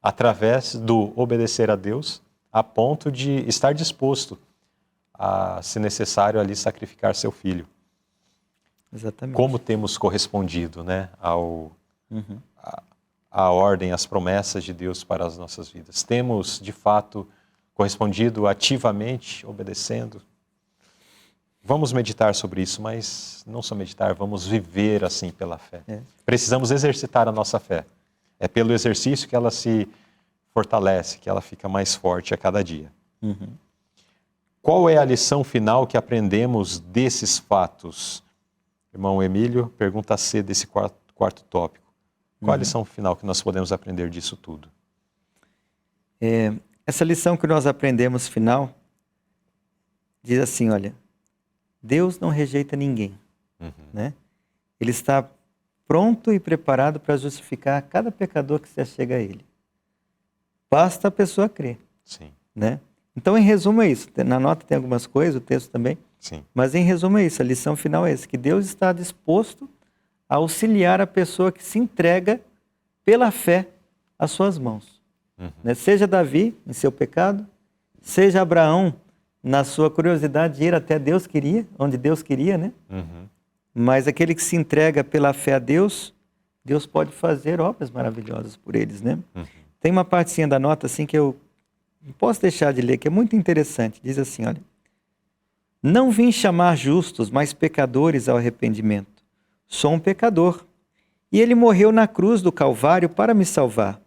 através do obedecer a Deus, a ponto de estar disposto a, se necessário, ali sacrificar seu filho. Exatamente. Como temos correspondido, né, à ordem, às promessas de Deus para as nossas vidas? Temos, de fato, correspondido ativamente, obedecendo? Vamos meditar sobre isso, mas não só meditar, vamos viver assim pela fé. Precisamos exercitar a nossa fé. É pelo exercício que ela se fortalece, que ela fica mais forte a cada dia. Qual é a lição final que aprendemos desses fatos? Irmão Emílio, pergunta C desse quarto tópico. Qual a lição final que nós podemos aprender disso tudo? Essa lição que nós aprendemos final diz assim, olha, Deus não rejeita ninguém, né? Ele está pronto e preparado para justificar cada pecador que se achega a Ele. Basta a pessoa crer. Sim. Né? Então, em resumo é isso. Na nota tem algumas coisas, o texto também. Sim. Mas em resumo é isso. A lição final é essa, que Deus está disposto a auxiliar a pessoa que se entrega pela fé às suas mãos. Né? Seja Davi em seu pecado, seja Abraão na sua curiosidade de ir até Deus queria, onde Deus queria, né? Mas aquele que se entrega pela fé a Deus, Deus pode fazer obras maravilhosas por eles, né? Tem uma partezinha da nota assim que eu não posso deixar de ler, que é muito interessante. Diz assim, olha: não vim chamar justos, mas pecadores ao arrependimento. Sou um pecador. E ele morreu na cruz do Calvário para me salvar.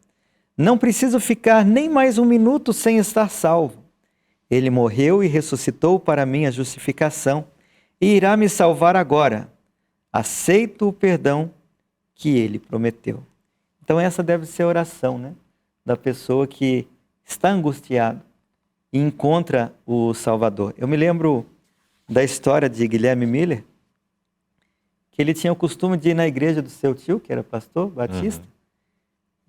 Não preciso ficar nem mais um minuto sem estar salvo. Ele morreu e ressuscitou para minha justificação e irá me salvar agora. Aceito o perdão que ele prometeu. Então essa deve ser a oração, né, da pessoa que está angustiado e encontra o Salvador. Eu me lembro da história de Guilherme Miller, que ele tinha o costume de ir na igreja do seu tio, que era pastor batista,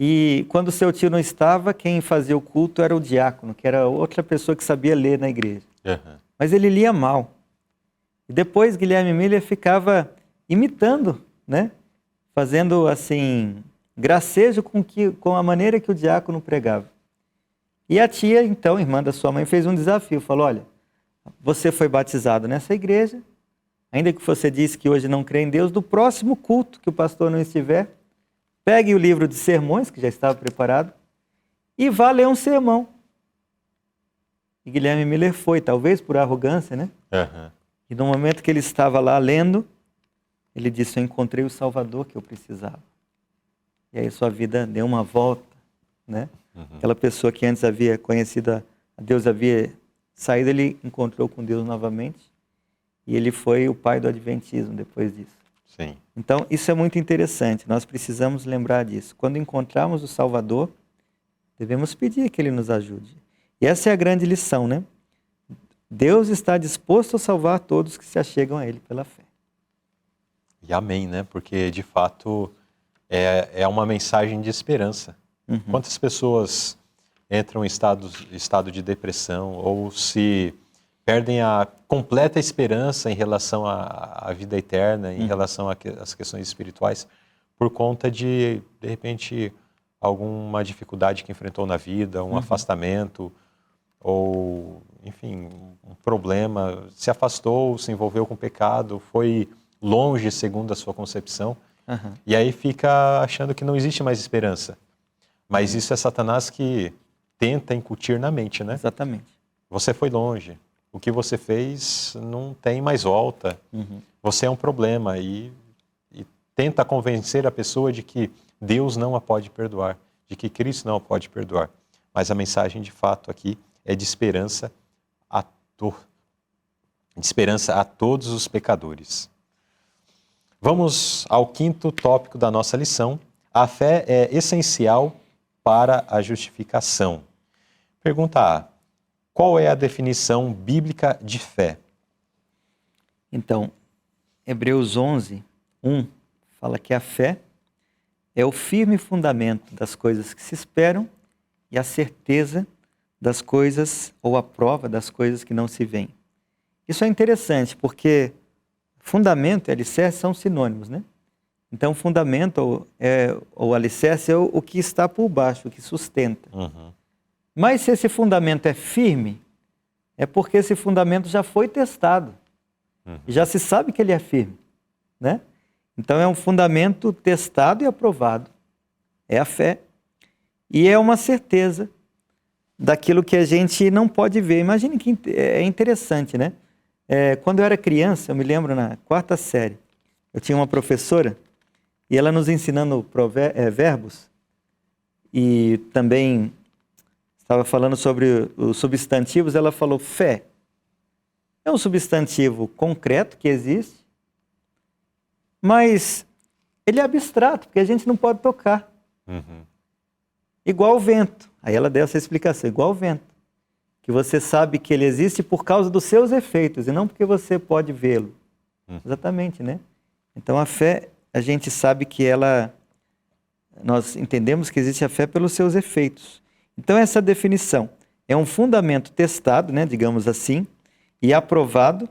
e quando o seu tio não estava, quem fazia o culto era o diácono, que era outra pessoa que sabia ler na igreja. Mas ele lia mal. E depois Guilherme Miller ficava imitando, né? Fazendo assim, gracejo com a maneira que o diácono pregava. E a tia, então, irmã da sua mãe, fez um desafio. Falou, olha, você foi batizado nessa igreja, ainda que você disse que hoje não crê em Deus, do próximo culto que o pastor não estiver, pegue o livro de sermões, que já estava preparado, e vá ler um sermão. E Guilherme Miller foi, talvez por arrogância, né? E no momento que ele estava lá lendo, ele disse, eu encontrei o Salvador que eu precisava. E aí sua vida deu uma volta, né? Aquela pessoa que antes havia conhecido a Deus, havia saído, ele encontrou com Deus novamente. E ele foi o pai do Adventismo depois disso. Sim. Então, isso é muito interessante. Nós precisamos lembrar disso. Quando encontrarmos o Salvador, devemos pedir que Ele nos ajude. E essa é a grande lição, né? Deus está disposto a salvar todos que se achegam a Ele pela fé. E amém, né? Porque, de fato, é uma mensagem de esperança. Quantas pessoas entram em estado de depressão ou se perdem a completa esperança em relação à vida eterna, em relação às questões espirituais, por conta de repente, alguma dificuldade que enfrentou na vida, um afastamento, ou, enfim, um problema, se afastou, se envolveu com pecado, foi longe segundo a sua concepção, e aí fica achando que não existe mais esperança. Mas isso é Satanás que tenta incutir na mente, né? Exatamente. Você foi longe. O que você fez não tem mais volta. Você é um problema e tenta convencer a pessoa de que Deus não a pode perdoar, de que Cristo não a pode perdoar. Mas a mensagem de fato aqui é de esperança a todos os pecadores. Vamos ao quinto tópico da nossa lição. A fé é essencial para a justificação. Pergunta A. Qual é a definição bíblica de fé? Então, Hebreus 11, 1 fala que a fé é o firme fundamento das coisas que se esperam e a certeza das coisas, ou a prova das coisas que não se veem. Isso é interessante, porque fundamento e alicerce são sinônimos, né? Então, fundamento ou alicerce é o que está por baixo, o que sustenta. Uhum. Mas se esse fundamento é firme, é porque esse fundamento já foi testado. E já se sabe que ele é firme, né? Então, é um fundamento testado e aprovado. É a fé. E é uma certeza daquilo que a gente não pode ver. Imagine que é interessante, né? Quando eu era criança, eu me lembro na 4ª série, eu tinha uma professora e ela nos ensinando verbos e também estava falando sobre os substantivos. Ela falou: fé é um substantivo concreto que existe, mas ele é abstrato, porque a gente não pode tocar. Uhum. Igual o vento. Aí ela deu essa explicação, igual o vento. Que você sabe que ele existe por causa dos seus efeitos, e não porque você pode vê-lo. Exatamente, né? Então a fé, a gente sabe que nós entendemos que existe a fé pelos seus efeitos. Então essa definição é um fundamento testado, né, digamos assim, e aprovado,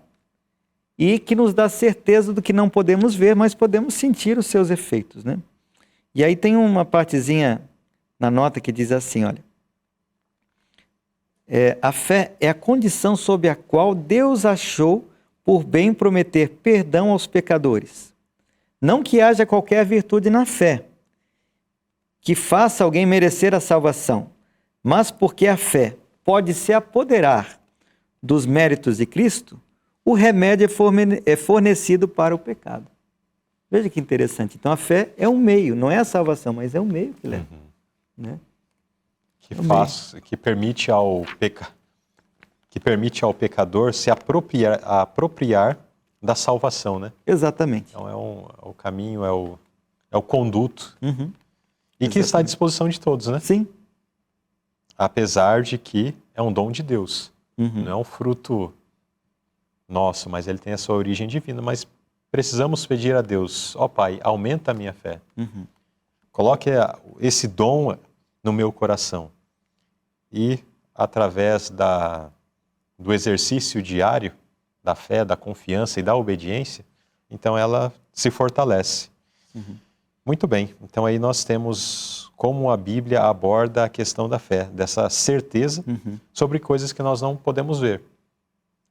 e que nos dá certeza do que não podemos ver, mas podemos sentir os seus efeitos, né? E aí tem uma partezinha na nota que diz assim, olha: a fé é a condição sob a qual Deus achou por bem prometer perdão aos pecadores. Não que haja qualquer virtude na fé que faça alguém merecer a salvação, mas porque a fé pode se apoderar dos méritos de Cristo, o remédio é fornecido para o pecado. Veja que interessante. Então a fé é um meio, não é a salvação, mas é um meio que leva. Né? Que permite ao pecador se apropriar da salvação, né? Exatamente. Então é o caminho, é o conduto. E Exatamente. que está à disposição de todos, né? Sim. Apesar de que é um dom de Deus. Não é um fruto nosso, mas ele tem a sua origem divina. Mas precisamos pedir a Deus: ó Pai, aumenta a minha fé. Coloque esse dom no meu coração. E através do exercício diário da fé, da confiança e da obediência, então ela se fortalece. Muito bem, então aí nós temos como a Bíblia aborda a questão da fé, dessa certeza sobre coisas que nós não podemos ver.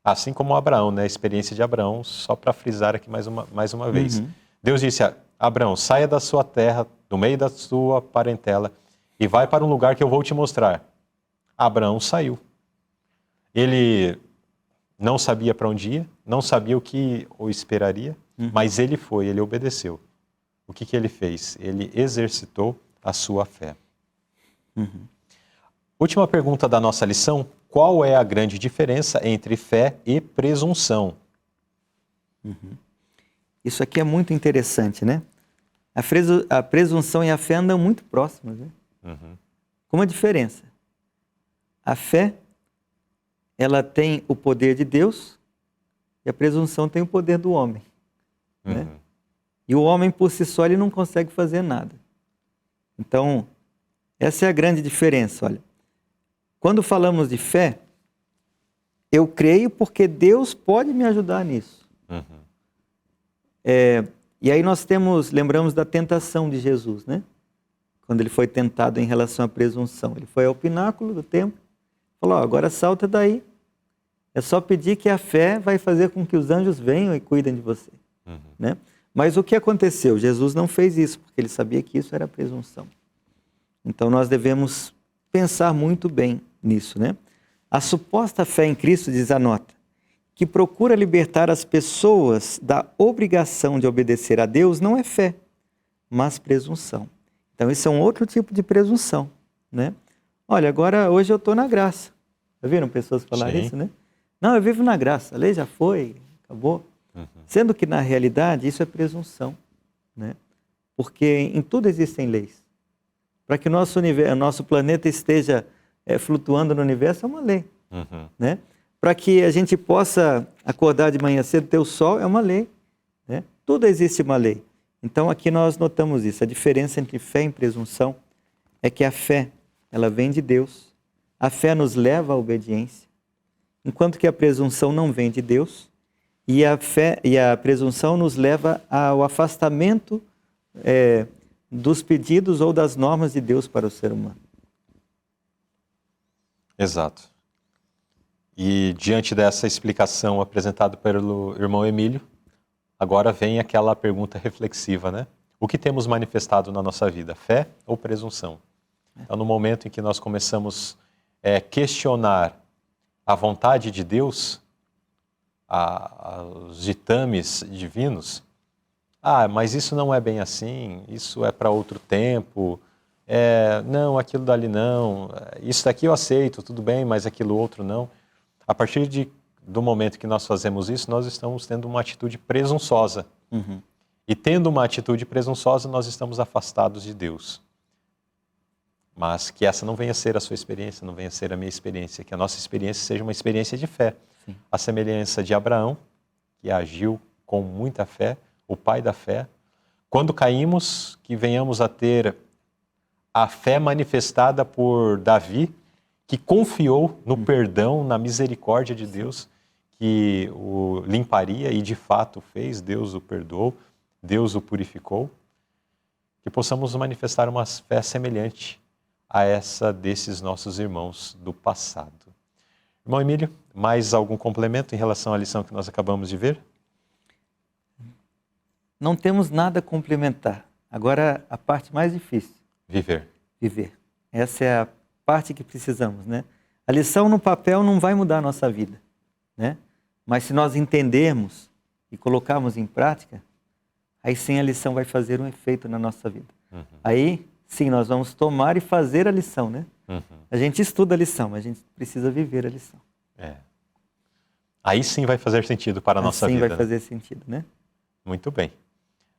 Assim como Abraão, né? A experiência de Abraão, só para frisar aqui mais uma vez. Deus disse a Abraão: saia da sua terra, do meio da sua parentela, e vai para um lugar que eu vou te mostrar. Abraão saiu. Ele não sabia para onde ia, não sabia o que o esperaria, mas ele foi, ele obedeceu. O que ele fez? Ele exercitou a sua fé. Última pergunta da nossa lição: qual é a grande diferença entre fé e presunção? Isso aqui é muito interessante, né? A presunção e a fé andam muito próximas, né? Com uma diferença. A fé, ela tem o poder de Deus, e a presunção tem o poder do homem. Né? E o homem, por si só, ele não consegue fazer nada. Então, essa é a grande diferença. Olha, quando falamos de fé, eu creio porque Deus pode me ajudar nisso. E aí nós lembramos da tentação de Jesus, né? Quando ele foi tentado em relação à presunção. Ele foi ao pináculo do templo, falou: agora salta daí. É só pedir que a fé vai fazer com que os anjos venham e cuidem de você. Né? Mas o que aconteceu? Jesus não fez isso, porque ele sabia que isso era presunção. Então nós devemos pensar muito bem nisso, né? A suposta fé em Cristo, diz a nota, que procura libertar as pessoas da obrigação de obedecer a Deus, não é fé, mas presunção. Então esse é um outro tipo de presunção, né? Olha, hoje eu estou na graça. Já viram pessoas falar isso, né? Não, eu vivo na graça, a lei já foi, acabou. Sendo que na realidade isso é presunção, né? Porque em tudo existem leis. Para que o nosso planeta esteja flutuando no universo é uma lei, né? Para que a gente possa acordar de manhã cedo, ter o sol, é uma lei, né? Tudo existe uma lei. Então aqui nós notamos isso. A diferença entre fé e presunção é que a fé, ela vem de Deus. A fé nos leva à obediência, enquanto que a presunção não vem de Deus. E a fé e a presunção nos leva ao afastamento dos pedidos ou das normas de Deus para o ser humano. Exato. E diante dessa explicação apresentada pelo irmão Emílio, agora vem aquela pergunta reflexiva, né? O que temos manifestado na nossa vida, fé ou presunção? Então, no momento em que nós começamos a questionar a vontade de Deus, os ditames divinos, mas isso não é bem assim, isso é para outro tempo, não, aquilo dali não, isso daqui eu aceito, tudo bem, mas aquilo outro não. A partir do momento que nós fazemos isso, nós estamos tendo uma atitude presunçosa. Uhum. E tendo uma atitude presunçosa, nós estamos afastados de Deus. Mas que essa não venha a ser a sua experiência, não venha a ser a minha experiência, que a nossa experiência seja uma experiência de fé. Sim. A semelhança de Abraão, que agiu com muita fé, o pai da fé. Quando caímos, que venhamos a ter a fé manifestada por Davi, que confiou no perdão, na misericórdia de Deus, que o limparia e de fato fez, Deus o perdoou, Deus o purificou, que possamos manifestar uma fé semelhante a essa desses nossos irmãos do passado. Irmão Emílio, mais algum complemento em relação à lição que nós acabamos de ver? Não temos nada a complementar. Agora, a parte mais difícil. Viver. Viver. Essa é a parte que precisamos, né? A lição no papel não vai mudar a nossa vida, né? Mas se nós entendermos e colocarmos em prática, aí sim a lição vai fazer um efeito na nossa vida. Uhum. Aí sim nós vamos tomar e fazer a lição, né? Uhum. A gente estuda a lição, mas a gente precisa viver a lição. Aí sim vai fazer sentido para a nossa vida. Assim vai fazer sentido, né? Muito bem.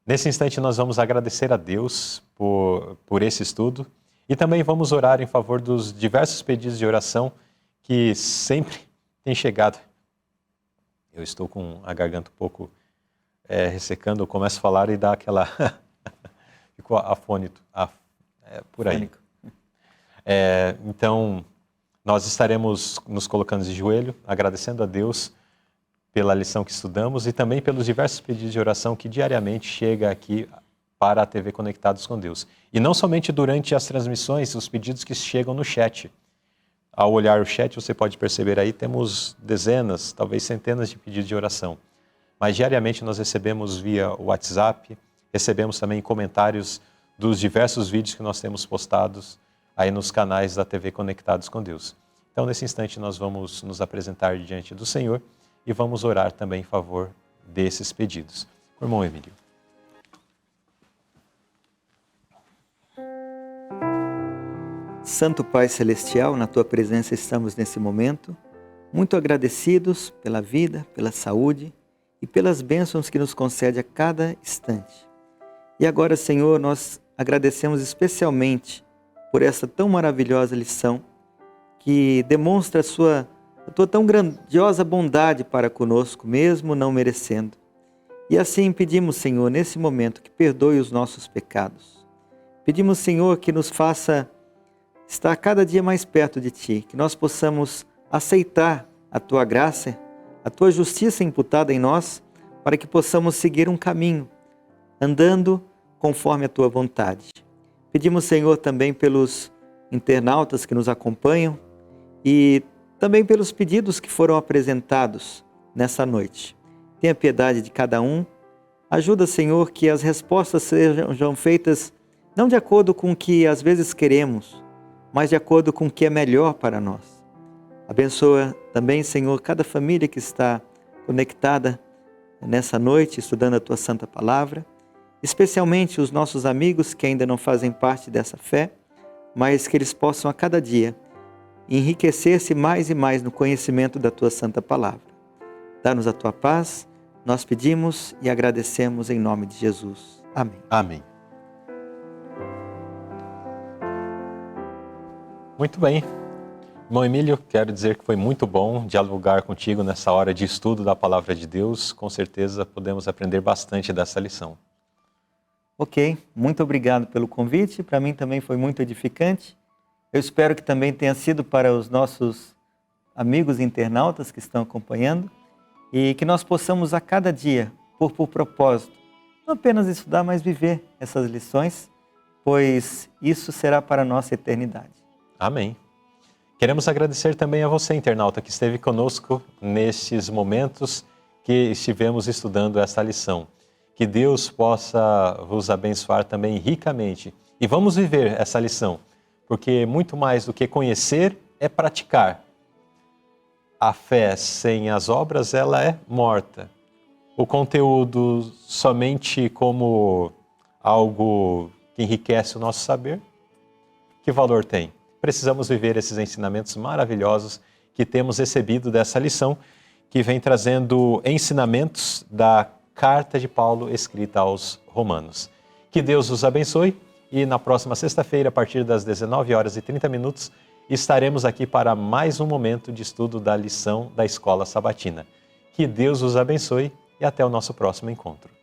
Nesse instante nós vamos agradecer a Deus por esse estudo e também vamos orar em favor dos diversos pedidos de oração que sempre têm chegado. Eu estou com a garganta um pouco ressecando, eu começo a falar e dá aquela... Ficou afônito, por aí. Fônico. Então, nós estaremos nos colocando de joelho, agradecendo a Deus pela lição que estudamos e também pelos diversos pedidos de oração que diariamente chega aqui para a TV Conectados com Deus. E não somente durante as transmissões, os pedidos que chegam no chat. Ao olhar o chat, você pode perceber aí, temos dezenas, talvez centenas de pedidos de oração. Mas diariamente nós recebemos via WhatsApp, recebemos também comentários dos diversos vídeos que nós temos postados aí nos canais da TV Conectados com Deus. Então, nesse instante, nós vamos nos apresentar diante do Senhor e vamos orar também em favor desses pedidos. Irmão Emílio. Santo Pai Celestial, na Tua presença estamos nesse momento, muito agradecidos pela vida, pela saúde e pelas bênçãos que nos concede a cada instante. E agora, Senhor, nós agradecemos especialmente por essa tão maravilhosa lição que demonstra a Tua tão grandiosa bondade para conosco, mesmo não merecendo. E assim pedimos, Senhor, nesse momento, que perdoe os nossos pecados. Pedimos, Senhor, que nos faça estar cada dia mais perto de Ti, que nós possamos aceitar a Tua graça, a Tua justiça imputada em nós, para que possamos seguir um caminho, andando conforme a Tua vontade. Pedimos, Senhor, também pelos internautas que nos acompanham e também pelos pedidos que foram apresentados nessa noite. Tenha piedade de cada um. Ajuda, Senhor, que as respostas sejam feitas não de acordo com o que às vezes queremos, mas de acordo com o que é melhor para nós. Abençoa também, Senhor, cada família que está conectada nessa noite, estudando a Tua Santa Palavra, especialmente os nossos amigos que ainda não fazem parte dessa fé, mas que eles possam a cada dia enriquecer-se mais e mais no conhecimento da Tua Santa Palavra. Dá-nos a Tua paz, nós pedimos e agradecemos em nome de Jesus. Amém. Amém. Muito bem. Irmão Emílio, quero dizer que foi muito bom dialogar contigo nessa hora de estudo da Palavra de Deus. Com certeza podemos aprender bastante dessa lição. Ok, muito obrigado pelo convite. Para mim também foi muito edificante. Eu espero que também tenha sido para os nossos amigos internautas que estão acompanhando e que nós possamos a cada dia, por propósito, não apenas estudar, mas viver essas lições, pois isso será para a nossa eternidade. Amém. Queremos agradecer também a você, internauta, que esteve conosco nestes momentos que estivemos estudando esta lição. Que Deus possa vos abençoar também ricamente. E vamos viver essa lição, porque muito mais do que conhecer é praticar. A fé sem as obras, ela é morta. O conteúdo somente como algo que enriquece o nosso saber, que valor tem? Precisamos viver esses ensinamentos maravilhosos que temos recebido dessa lição, que vem trazendo ensinamentos da carta de Paulo escrita aos Romanos. Que Deus os abençoe e na próxima sexta-feira, a partir das 19h30, estaremos aqui para mais um momento de estudo da lição da Escola Sabatina. Que Deus os abençoe e até o nosso próximo encontro.